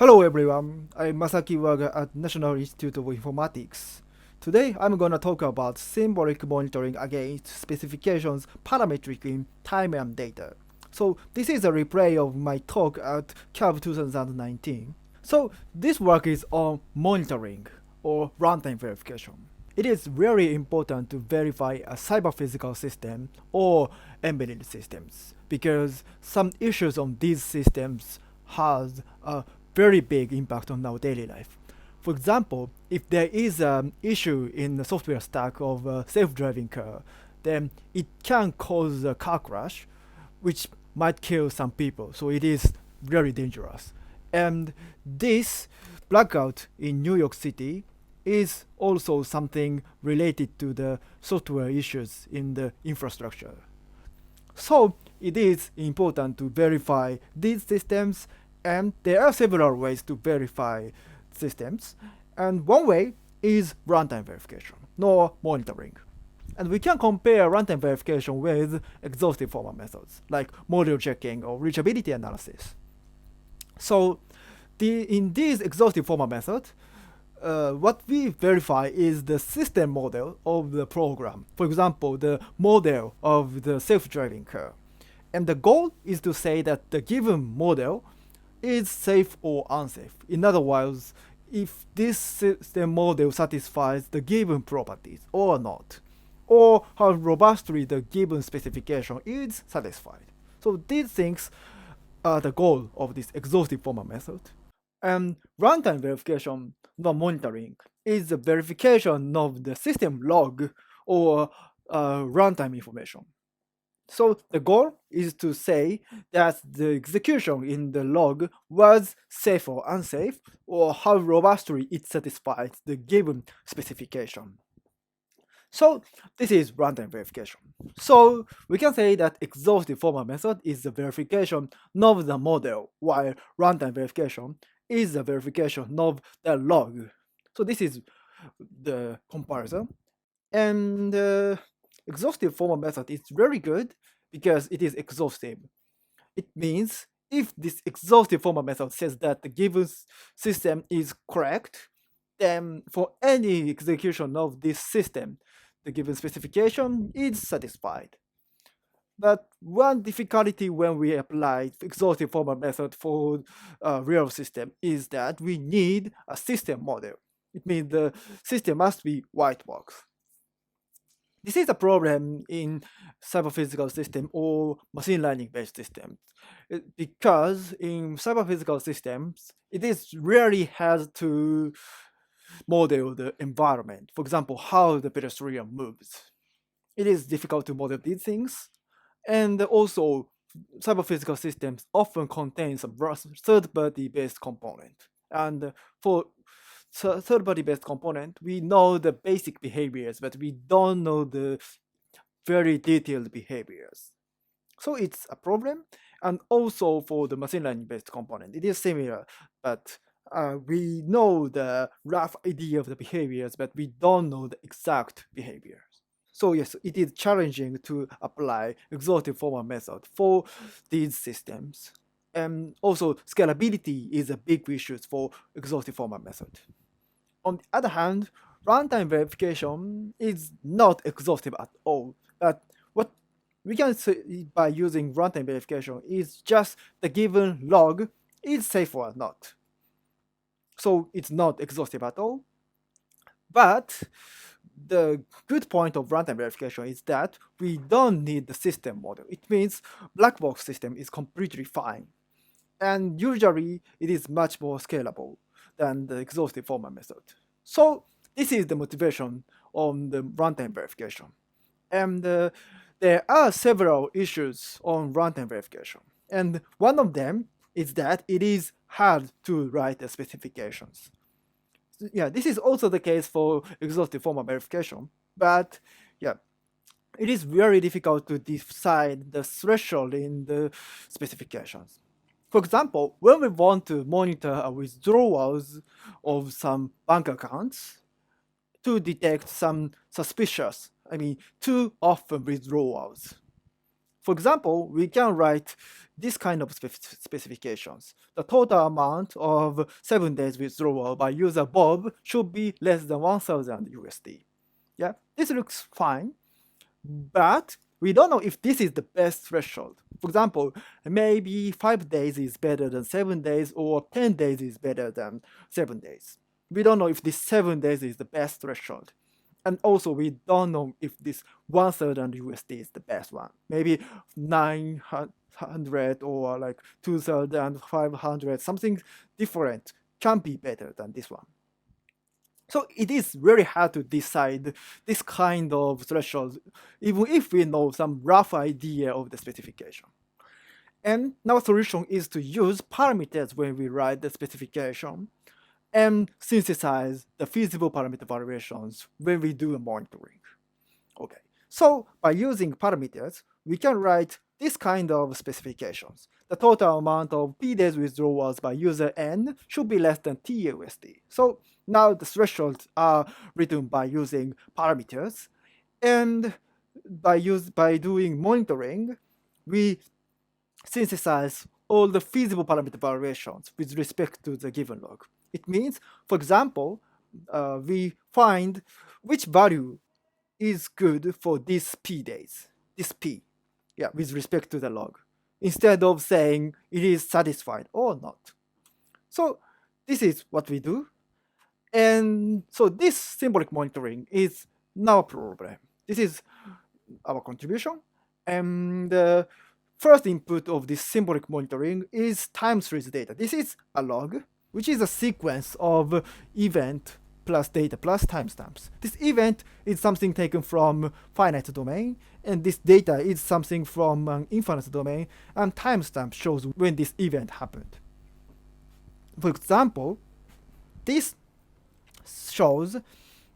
Hello everyone, I'm Masaki Waga at National Institute of Informatics. Today I'm gonna talk about symbolic monitoring against specifications parametric in time and data. So this is a replay of my talk at CAB 2019. So this work is on monitoring or runtime verification. It is very important to verify a cyber-physical system or embedded systems because some issues on these systems has a very big impact on our daily life. For example, if there is an issue in the software stack of a self-driving car, then it can cause a car crash, which might kill some people. So it is very dangerous. And this blackout in New York City is also something related to the software issues in the infrastructure. So it is important to verify these systems, and there are several ways to verify systems. And one way is runtime verification, nor monitoring. And we can compare runtime verification with exhaustive formal methods, like model checking or reachability analysis. So in this exhaustive formal method, what we verify is the system model of the program. For example, the model of the self-driving car. And the goal is to say that the given model is safe or unsafe. In other words, if this system model satisfies the given properties or not, or how robustly the given specification is satisfied. So these things are the goal of this exhaustive formal method. And runtime verification, not monitoring, is the verification of the system log or runtime information. So the goal is to say that the execution in the log was safe or unsafe, or how robustly it satisfies the given specification. So this is runtime verification. So we can say that exhaustive formal method is the verification of the model, while runtime verification is the verification of the log. So this is the comparison. And exhaustive formal method is very good because it is exhaustive. It means if this exhaustive formal method says that the given system is correct, then for any execution of this system, the given specification is satisfied. But one difficulty when we apply exhaustive formal method for a real system is that we need a system model. It means the system must be white box. This is a problem in cyber-physical system or machine learning based systems because in cyber-physical systems it is rarely has to model the environment. For example, how the pedestrian moves. It is difficult to model these things, and also cyber-physical systems often contain some third-party based component. And for third-party based component, we know the basic behaviors, but we don't know the very detailed behaviors. So it's a problem. And also for the machine learning based component, it is similar, but we know the rough idea of the behaviors, but we don't know the exact behaviors. So yes, it is challenging to apply exhaustive formal method for these systems. And also scalability is a big issue for exhaustive formal method. On the other hand, runtime verification is not exhaustive at all. But what we can say by using runtime verification is just the given log is safe or not. So it's not exhaustive at all. But the good point of runtime verification is that we don't need the system model. It means black box system is completely fine. And usually it is much more scalable than the exhaustive formal method. So this is the motivation on the runtime verification. And there are several issues on runtime verification. And one of them is that it is hard to write the specifications. Yeah, this is also the case for exhaustive formal verification. But yeah, it is very difficult to decide the threshold in the specifications. For example, when we want to monitor withdrawals of some bank accounts to detect some suspicious, too often withdrawals, For example, we can write this kind of specifications. The total amount of 7 days withdrawal by user Bob should be less than 1000 USD. Yeah, this looks fine, but we don't know if this is the best threshold. For example, maybe 5 days is better than 7 days, or 10 days is better than 7 days. We don't know if this 7 days is the best threshold. And also, we don't know if this 1000 USD is the best one. Maybe 900 or like 2500, something different can be better than this one. So it is very hard to decide this kind of threshold, even if we know some rough idea of the specification. And our solution is to use parameters when we write the specification, and synthesize the feasible parameter variations when we do a monitoring. Okay, so by using parameters, we can write this kind of specifications. The total amount of P days withdrawals by user N should be less than TUSD. So now the thresholds are written by using parameters, and by doing monitoring, we synthesize all the feasible parameter variations with respect to the given log. It means, for example, we find which value is good for this P days, this P, with respect to the log, instead of saying it is satisfied or not. So this is what we do. And so this symbolic monitoring is now a problem. This is our contribution. And the first input of this symbolic monitoring is time series data. This is a log, which is a sequence of event plus data plus timestamps. This event is something taken from finite domain, and this data is something from an infinite domain, and timestamp shows when this event happened. For example, this shows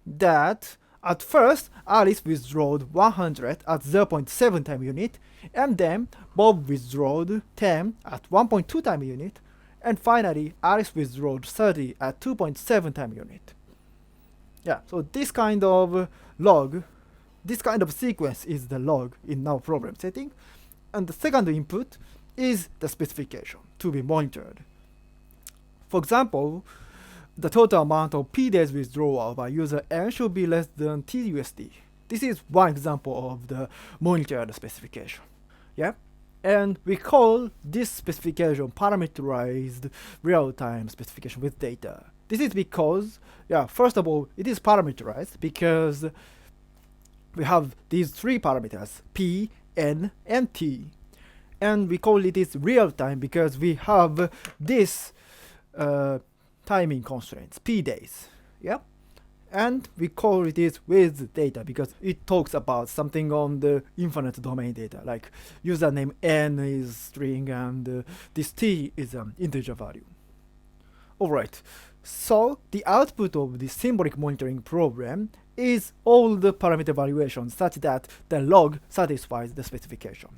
that at first Alice withdrawed 100 at 0.7 time unit, and then Bob withdrawed 10 at 1.2 time unit, and finally, Alice withdrawed 30 at 2.7 time unit. So this kind of log, this kind of sequence is the log in our problem setting. And the second input is the specification to be monitored. For example, the total amount of P days withdrawal by user N should be less than TUSD. This is one example of the monitored specification. And we call this specification parameterized real-time specification with data. This is because, first of all, it is parameterized because we have these three parameters, P, N, and T. And we call it is real-time because we have this timing constraints, P days. And we call it is with data because it talks about something on the infinite domain data, like username N is string and this T is an integer value. Alright, so the output of the symbolic monitoring program is all the parameter valuations such that the log satisfies the specification.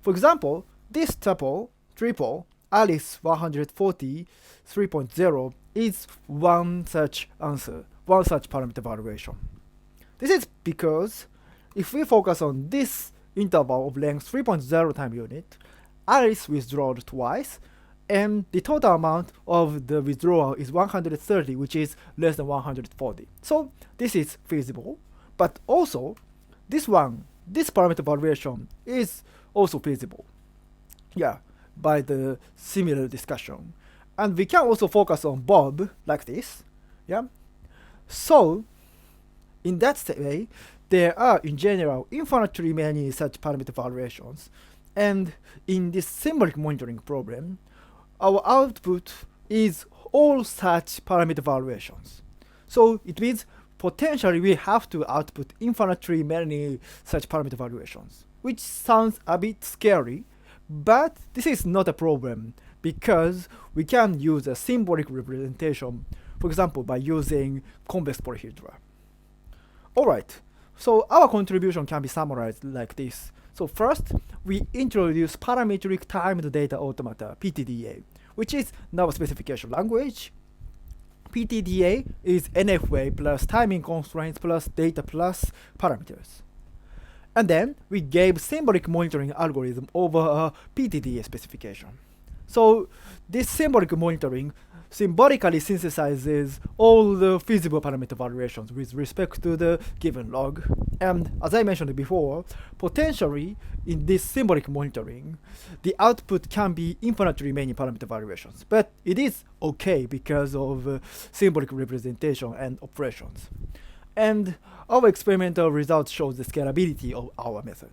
For example, this triple, Alice 140 3.0 is one such answer, one such parameter valuation. This is because if we focus on this interval of length 3.0 time unit, Alice withdrawed twice, and the total amount of the withdrawal is 130, which is less than 140. So this is feasible, but also this parameter valuation is also feasible. By the similar discussion. And we can also focus on Bob like this. So in that way, there are in general infinitely many such parameter valuations. And in this symbolic monitoring problem, our output is all such parameter valuations. So it means potentially we have to output infinitely many such parameter valuations, which sounds a bit scary, but this is not a problem because we can use a symbolic representation, for example, by using convex polyhedra. Alright, so our contribution can be summarized like this. So first, we introduce parametric timed data automata, PTDA, which is now a specification language. PTDA is NFA plus timing constraints plus data plus parameters. And then we gave symbolic monitoring algorithm over a PTDA specification. So this symbolic monitoring symbolically synthesizes all the feasible parameter variations with respect to the given log. And as I mentioned before, potentially in this symbolic monitoring, the output can be infinitely many parameter variations. But it is okay because of symbolic representation and operations. And our experimental results shows the scalability of our method.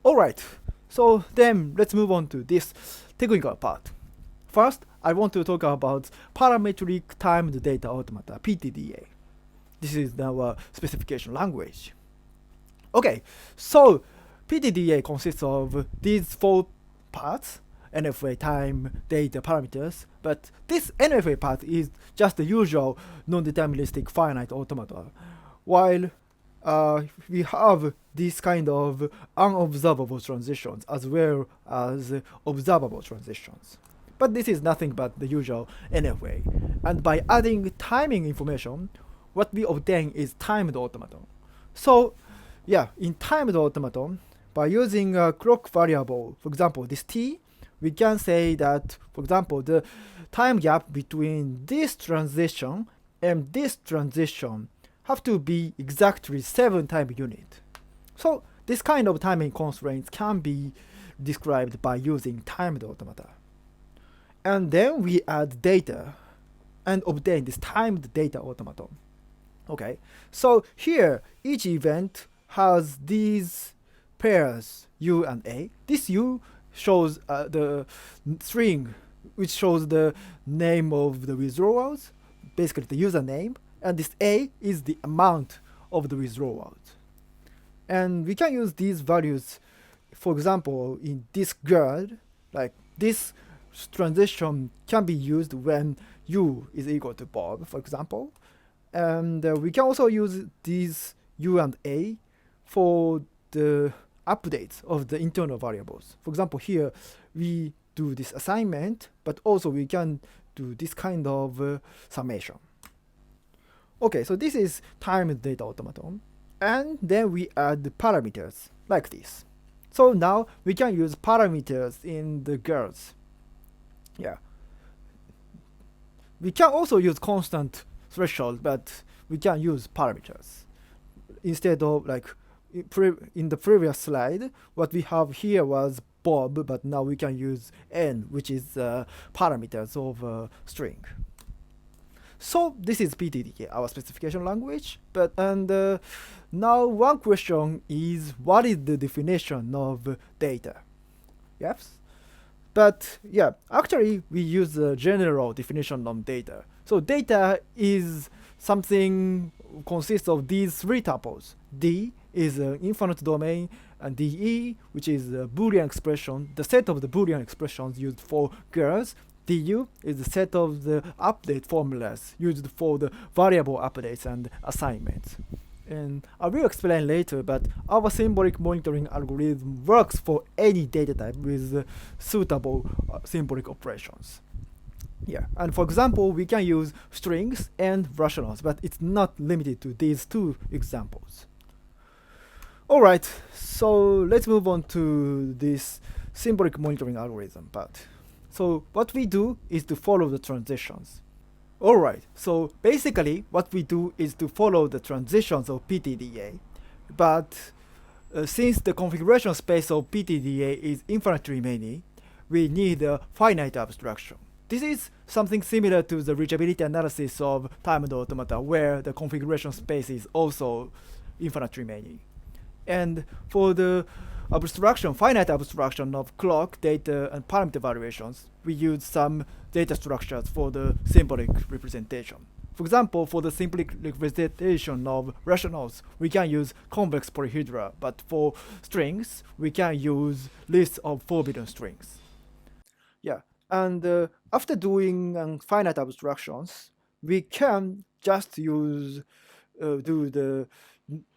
Alright, so then let's move on to this technical part. First, I want to talk about parametric timed data automata, PTDA. This is our specification language. Okay, so PTDA consists of these 4 parts, NFA, time, data, parameters, but this NFA part is just the usual non-deterministic finite automata, while we have this kind of unobservable transitions as well as observable transitions. But this is nothing but the usual NFA. And by adding timing information, what we obtain is timed automaton. So yeah, in timed automaton, by using a clock variable, for example, this t, we can say that, for example, the time gap between this transition and this transition have to be exactly 7 time unit. So this kind of timing constraints can be described by using timed automata. And then we add data and obtain this timed data automaton. Okay, so here each event has these pairs u and a. This u shows the string which shows the name of the withdrawals, basically the username, and this a is the amount of the withdrawals. And we can use these values, for example, in this GERD, like this transition can be used when u is equal to Bob, for example. And we can also use these u and a for the updates of the internal variables. For example, here we do this assignment, but also we can do this kind of summation. Okay, so this is timed data automaton. And then we add the parameters like this. So now we can use parameters in the GERDs. Yeah. We can also use constant threshold, but we can use parameters. Instead of like in the previous slide, what we have here was Bob, but now we can use n, which is parameters of a string. So this is PTDA, our specification language. But now one question is, what is the definition of data? Yes. But yeah, actually we use the general definition of data. So data is something consists of these 3 tuples. D is an infinite domain, and DE, which is a Boolean expression, the set of the Boolean expressions used for girls. DU is the set of the update formulas used for the variable updates and assignments. And I will explain later, but our symbolic monitoring algorithm works for any data type with suitable symbolic operations. Yeah, and for example, we can use strings and rationals, but it's not limited to these 2 examples. Alright, so let's move on to this symbolic monitoring algorithm part. So what we do is to follow the transitions. Alright, so basically what we do is to follow the transitions of PTDA, but since the configuration space of PTDA is infinitely many, we need a finite abstraction. This is something similar to the reachability analysis of timed automata, where the configuration space is also infinitely many. And for the abstraction, finite abstraction of clock, data, and parameter variations, we use some data structures for the symbolic representation. For example, for the symbolic representation of rationals, we can use convex polyhedra, but for strings, we can use lists of forbidden strings. Yeah, and after doing finite abstractions, we can just use do the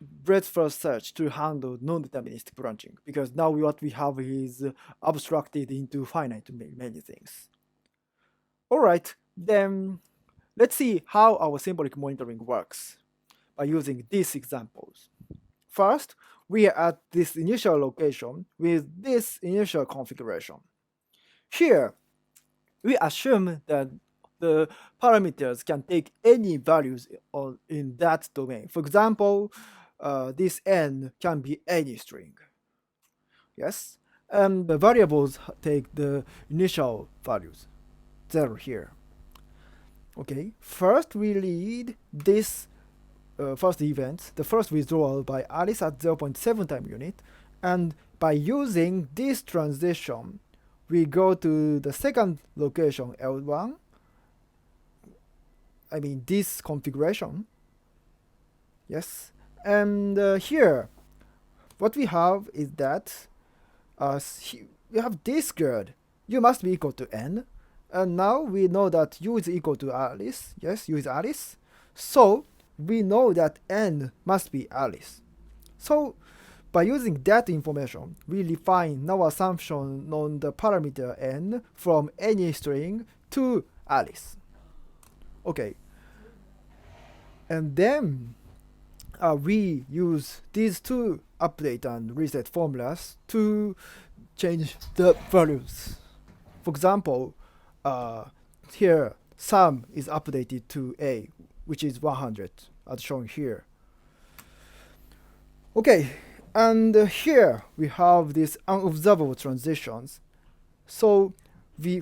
breadth first search to handle non-deterministic branching, because now what we have is abstracted into finite many things. Alright, then let's see how our symbolic monitoring works by using these examples. First, we are at this initial location with this initial configuration. Here, we assume that the parameters can take any values in that domain. For example, this n can be any string. Yes? And the variables take the initial values, 0 here. Okay, first we read this first event, the first withdrawal by Alice at 0.7 time unit, and by using this transition, we go to the second location L1. I mean this configuration. Yes, and here, what we have is that we have this girl. U must be equal to n, and now we know that u is equal to Alice. Yes, u is Alice. So we know that n must be Alice. So by using that information, we refine our assumption on the parameter n from any string to Alice. Okay. And then we use these two update and reset formulas to change the values. For example, here sum is updated to a, which is 100, as shown here. Okay, and here we have these unobservable transitions. So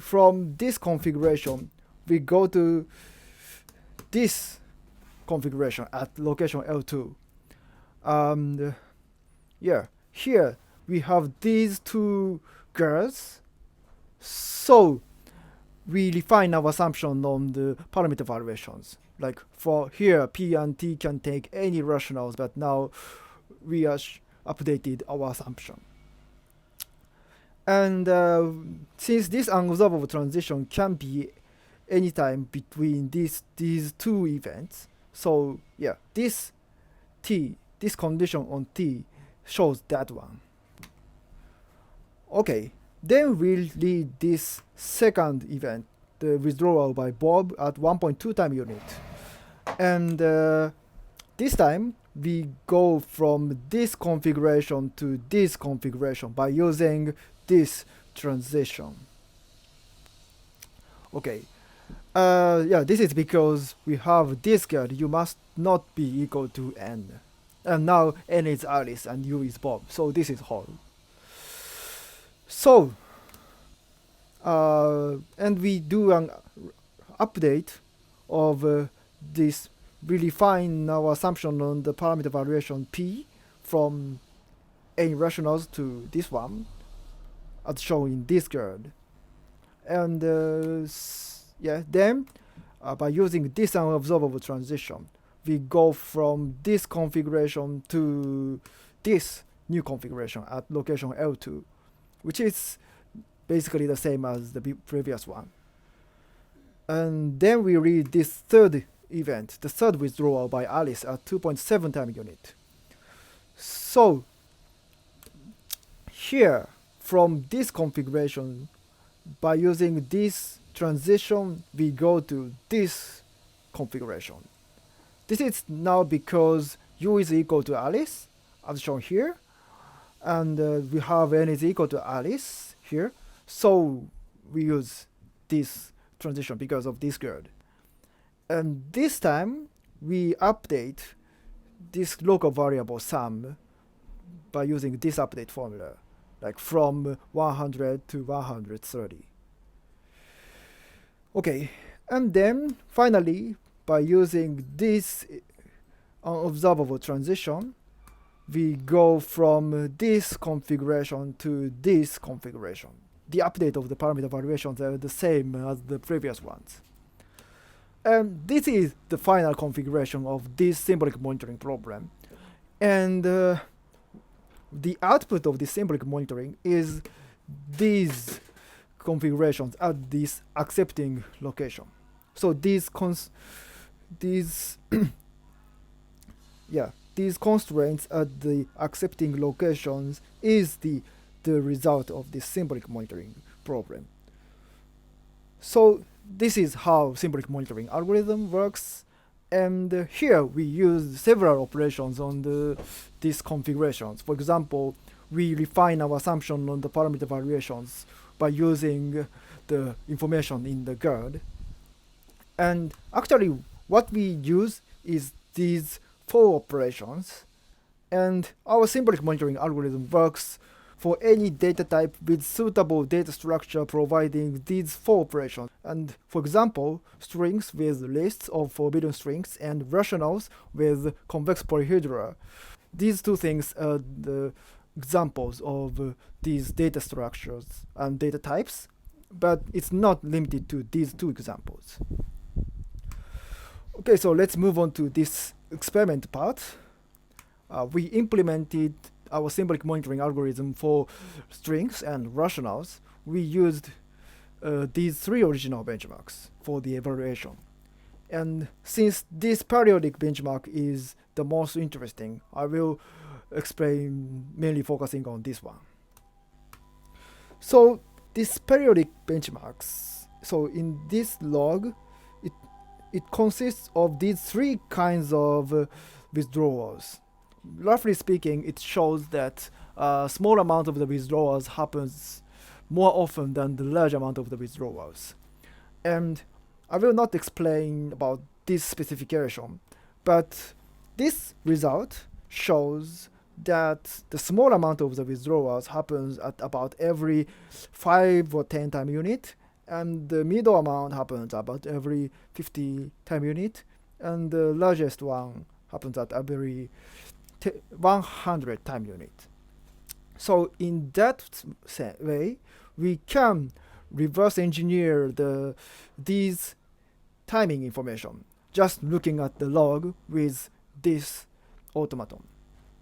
from this configuration, we go to this configuration at location L2. Yeah, here we have these two girls. So we refine our assumption on the parameter valuations. Like for here, P and T can take any rationals, but now we are updated our assumption. And since this unobservable transition can be anytime between these two events, so yeah, this condition on T shows that one. Okay, then we'll read this second event, the withdrawal by Bob at 1.2 time unit. And this time we go from this configuration to this configuration by using this transition. Okay. Yeah, this is because we have this girl, you must not be equal to n. And now n is Alice and u is Bob, so this is whole. So, and we do an update of this. We refine our assumption on the parameter valuation p from n rationals to this one, as shown in this girl. And yeah, then by using this unobservable transition, we go from this configuration to this new configuration at location L2, which is basically the same as the previous one. And then we read this third event, the third withdrawal by Alice at 2.7 time unit. So here, from this configuration, by using this transition, we go to this configuration. This is now because u is equal to Alice, as shown here, and we have n is equal to Alice here, so we use this transition because of this girl. And this time we update this local variable sum by using this update formula, like from 100 to 130. Okay, and then finally, by using this unobservable transition, we go from this configuration to this configuration. The update of the parameter valuations are the same as the previous ones. And this is the final configuration of this symbolic monitoring problem. And the output of this symbolic monitoring is these configurations at this accepting location. So these constraints at the accepting locations is the result of this symbolic monitoring problem. So this is how symbolic monitoring algorithm works, And here we use several operations on these configurations. For example, we refine our assumption on the parameter variations by using the information in the GERD. And actually, what we use is these 4 operations. And our symbolic monitoring algorithm works for any data type with suitable data structure providing these 4 operations. And for example, strings with lists of forbidden strings and rationals with convex polyhedra. These 2 things are the examples of these data structures and data types, but it's not limited to these 2 examples. Okay, so let's move on to this experiment part. We implemented our symbolic monitoring algorithm for strings and rationals. We used these 3 original benchmarks for the evaluation. And since this periodic benchmark is the most interesting, I will explain mainly focusing on this one. So this periodic benchmarks, so in this log, it consists of these 3 kinds of withdrawals. Roughly speaking, it shows that a small amount of the withdrawals happens more often than the large amount of the withdrawals. And I will not explain about this specification, but this result shows that the small amount of the withdrawals happens at about every 5 or 10 time unit, and the middle amount happens about every 50 time unit, and the largest one happens at every 100 time unit. So in that way, we can reverse engineer these timing information just looking at the log with this automaton.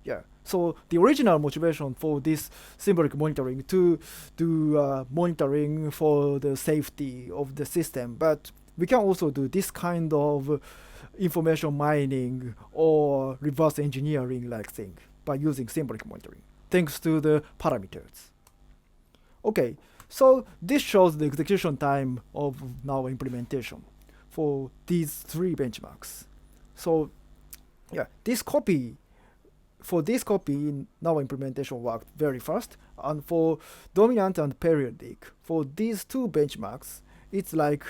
Yeah. So the original motivation for this symbolic monitoring to do monitoring for the safety of the system, but we can also do this kind of information mining or reverse engineering like thing by using symbolic monitoring, thanks to the parameters. Okay, so this shows the execution time of our implementation for these 3 benchmarks. So yeah, this copy in our implementation worked very fast, and for dominant and periodic, for these 2 benchmarks, it's like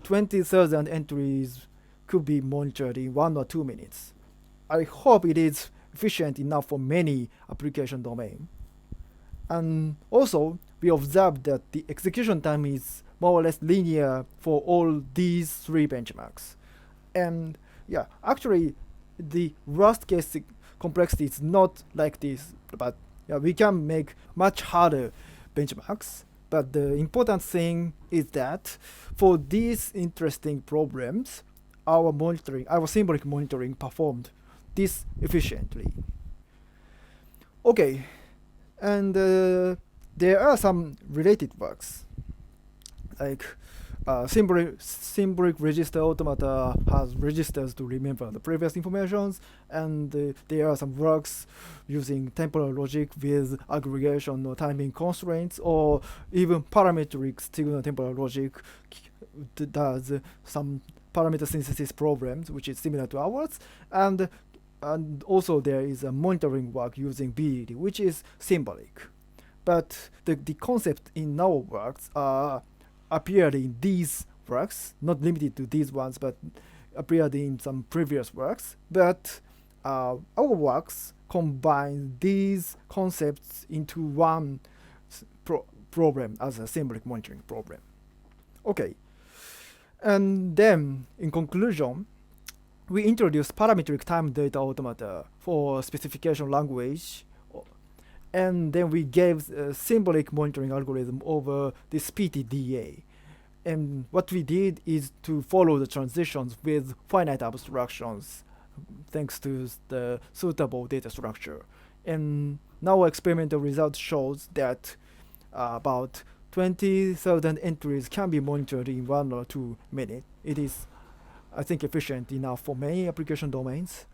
20,000 entries could be monitored in 1 or 2 minutes. I hope it is efficient enough for many application domains. And also, we observed that the execution time is more or less linear for all these 3 benchmarks. And yeah, actually, the worst case complexity is not like this, but yeah, we can make much harder benchmarks. But the important thing is that for these interesting problems, our symbolic monitoring performed this efficiently. Okay, and there are some related works, like symbolic register automata has registers to remember the previous informations, and there are some works using temporal logic with aggregation or timing constraints, or even parametric signal temporal logic does some parameter synthesis problems, which is similar to ours, and also there is a monitoring work using BDD, which is symbolic. But the concept in our works appeared in these works, not limited to these ones, but appeared in some previous works. But our works combine these concepts into one problem as a symbolic monitoring problem. Okay. And then, in conclusion, we introduced parametric time data automata for specification language, and then we gave a symbolic monitoring algorithm over this PTDA. And what we did is to follow the transitions with finite abstractions, thanks to the suitable data structure. And now our experimental result shows that about 20,000 entries can be monitored in 1 or 2 minutes. It is, I think, efficient enough for many application domains.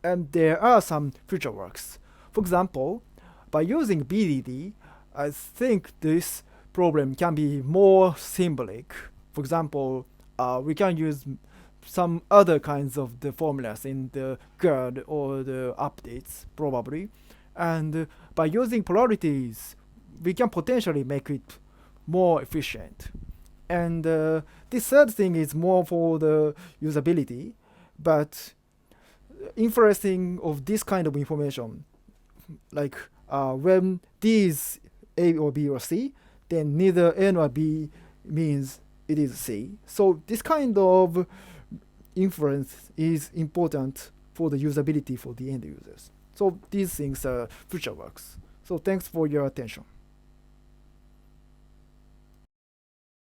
And there are some future works. For example, by using BDD, I think this problem can be more symbolic. For example, we can use some other kinds of the formulas in the GURD or the updates probably, and by using polarities, we can potentially make it more efficient. And this third thing is more for the usability, but inferencing of this kind of information, like when D is A or B or C, then neither A nor B means it is C. So this kind of inference is important for the usability for the end users. So these things are future works. So thanks for your attention.